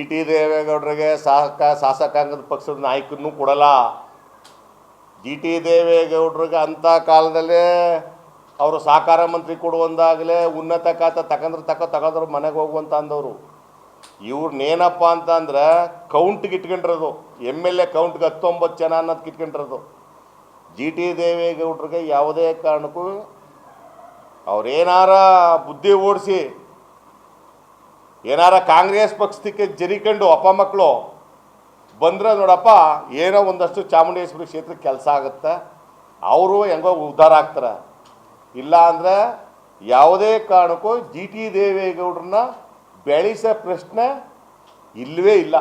T ದೇವೇಗೌಡರಿಗೆ ಶಾಸಕಾಂಗದ ಪಕ್ಷದ ನಾಯಕನೂ ಕೊಡಲ್ಲ. ಟಿ ದೇವೇಗೌಡರಿಗೆ ಅಂಥ ಕಾಲದಲ್ಲೇ ಅವರು ಸಹಕಾರ ಮಂತ್ರಿ ಕೊಡುವಂದಾಗಲೇ ಉನ್ನತ ಖಾತೆ ತಗೊಂಡ್ರು ಮನೆಗೆ ಹೋಗುವಂತ ಅಂದವರು. ಇವ್ರನ್ನೇನಪ್ಪ ಅಂತಂದ್ರೆ ಕೌಂಟ್ಗೆ ಇಟ್ಕೊಂಡಿರೋದು, MLA ಕೌಂಟ್ಗೆ 19 ಜನ ಅನ್ನೋದಕ್ಕೆ ಇಟ್ಕೊಂಡಿರೋದು. ಟಿ ದೇವೇಗೌಡರಿಗೆ ಯಾವುದೇ ಕಾರಣಕ್ಕೂ ಅವ್ರೇನಾರ ಬುದ್ಧಿ ಓಡಿಸಿ ಏನಾರ ಕಾಂಗ್ರೆಸ್ ಪಕ್ಷಕ್ಕೆ ಜರಿಕೊಂಡು ಅಪ್ಪ ಮಕ್ಕಳು ಬಂದರೆ ನೋಡಪ್ಪ ಏನೋ ಒಂದಷ್ಟು ಚಾಮುಂಡೇಶ್ವರಿ ಕ್ಷೇತ್ರಕ್ಕೆ ಕೆಲಸ ಆಗುತ್ತೆ, ಅವರು ಹೆಂಗೋ ಉದ್ಧಾರ ಆಗ್ತಾರೆ. ಇಲ್ಲ ಅಂದರೆ ಯಾವುದೇ ಕಾರಣಕ್ಕೂ ಟಿ ದೇವೇಗೌಡರನ್ನ ಬೆಳೆಸೋ ಪ್ರಶ್ನೆ ಇಲ್ಲವೇ ಇಲ್ಲ.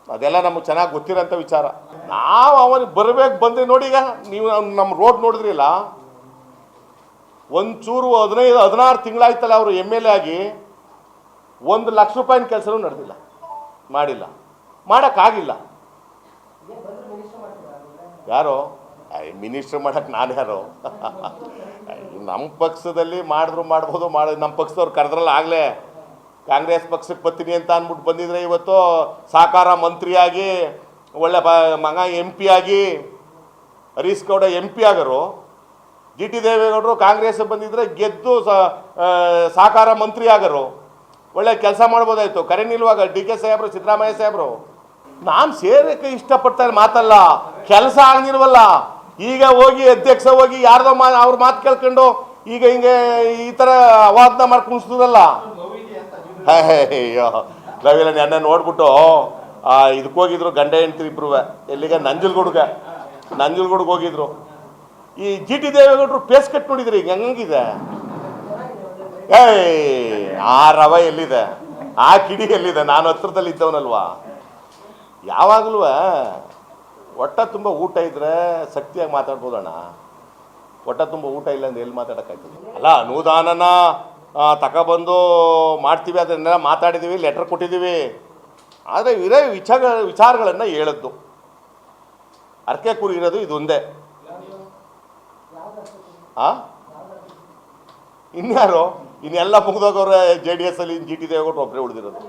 ಅದೆಲ್ಲ ನಮಗೆ ಚೆನ್ನಾಗಿ ಗೊತ್ತಿರೋಂಥ ವಿಚಾರ. ನಾವು ಅವನಿಗೆ ಬರಬೇಕು ಬಂದರೆ ನೋಡಿ, ಈಗ ನೀವು ನಮ್ಮ ರೋಡ್ ನೋಡಿದ್ರಿಲ್ಲ, ಒಂಚೂರು 15-16 ತಿಂಗಳಾಯ್ತಲ್ಲ ಅವರು MLA ಆಗಿ, 1 ಲಕ್ಷ ರೂಪಾಯಿನ ಕೆಲಸನೂ ನಡೆದಿಲ್ಲ, ಮಾಡೋಕ್ಕಾಗಿಲ್ಲ. ಯಾರೋ ಮಿನಿಸ್ಟ್ರ್ ಮಾಡೋಕ್ಕೆ ನಾನು ಯಾರೋ? ನಮ್ಮ ಪಕ್ಷದಲ್ಲಿ ಮಾಡಿದ್ರು ಮಾಡ್ಬೋದು, ನಮ್ಮ ಪಕ್ಷದವ್ರು ಕರೆದ್ರಲ್ಲ ಆಗಲೇ ಕಾಂಗ್ರೆಸ್ ಪಕ್ಷಕ್ಕೆ ಬರ್ತೀನಿ ಅಂತ ಅಂದ್ಬಿಟ್ಟು ಬಂದಿದ್ರೆ ಇವತ್ತು ಸಹಕಾರ ಮಂತ್ರಿಯಾಗಿ ಒಳ್ಳೆ ಮಗ MP ಆಗಿ ಹರೀಶ್ ಗೌಡ MP ಆಗರು. ಟಿ ದೇವೇಗೌಡರು ಕಾಂಗ್ರೆಸ್ ಬಂದಿದ್ರೆ ಗೆದ್ದು ಸಹಕಾರ ಮಂತ್ರಿ ಆಗರು, ಒಳ್ಳೆ ಕೆಲಸ ಮಾಡ್ಬೋದಾಯ್ತು. ಕರೆ ನಿಲ್ವಾಗ DK ಸಾಹೇಬರು, ಸಿದ್ದರಾಮಯ್ಯ ಸಾಹೇಬರು. ನಾನು ಸೇರಕ್ಕೆ ಇಷ್ಟಪಡ್ತಾರೆ ಮಾತಲ್ಲ, ಕೆಲಸ ಆಗಿಲ್ವಲ್ಲ. ಈಗ ಹೋಗಿ ಅಧ್ಯಕ್ಷ ಹೋಗಿ ಯಾರ್ದೋ ಅವ್ರ ಮಾತು ಕೇಳ್ಕೊಂಡು ಈಗ ಹಿಂಗೆ ಈ ಥರ ಅವಾದನ ಮಾಡಿ ಕುಣಿಸ್ತದಲ್ಲ. ಅಯ್ಯೋ ರವಿಲ್ಲ, ನೆನ್ನೆ ನೋಡ್ಬಿಟ್ಟು ಇದಕ್ಕೆ ಹೋಗಿದ್ರು ಗಂಡ ಹೆಂಡ್ತಿ ಇಬ್ರು, ಎಲ್ಲಿಗೆ ನಂಜನಗೂಡಿಗೆ ಹೋಗಿದ್ರು. ಈ ಟಿ ದೇವೇಗೌಡರು ಪೇಸ್ ಕಟ್ ನೋಡಿದ್ರಿ ಈಗ ಹೆಂಗಿದೆ? ಆ ರವ ಎಲ್ಲಿದೆ, ಆ ಕಿಡಿ ಎಲ್ಲಿದೆ? ನಾನು ಹತ್ರದಲ್ಲಿ ಇದ್ದವನಲ್ವಾ. ಯಾವಾಗಲೂ ಹೊಟ್ಟೆ ತುಂಬ ಊಟ ಇದ್ದರೆ ಶಕ್ತಿಯಾಗಿ ಮಾತಾಡ್ಬೋದಣ್ಣ. ಹೊಟ್ಟೆ ತುಂಬ ಊಟ ಇಲ್ಲ ಅಂದ್ರೆ ಎಲ್ಲಿ ಮಾತಾಡೋಕ್ಕಾಗ್ತದೆ? ಅಲ್ಲ, ಅನುದಾನನ ತಗೊಬಂದು ಮಾಡ್ತೀವಿ, ಅದನ್ನೆಲ್ಲ ಮಾತಾಡಿದ್ದೀವಿ, ಲೆಟರ್ ಕೊಟ್ಟಿದ್ದೀವಿ. ಆದರೆ ಇರೋ ವಿಚಾರಗಳನ್ನು ಹೇಳಿದ್ದು ಅರ್ಕೆ ಕೂರಿರೋದು ಇದೊಂದೇ. ಇನ್ಯಾರು? ಇನ್ನೆಲ್ಲ ಮುಗಿದೋಗವ್ರೆ JDS ಅಲ್ಲಿ ಟಿ ದೇವೇಗೌಡರು ಒಬ್ಬರೇ ಉಳಿದಿರೋದು.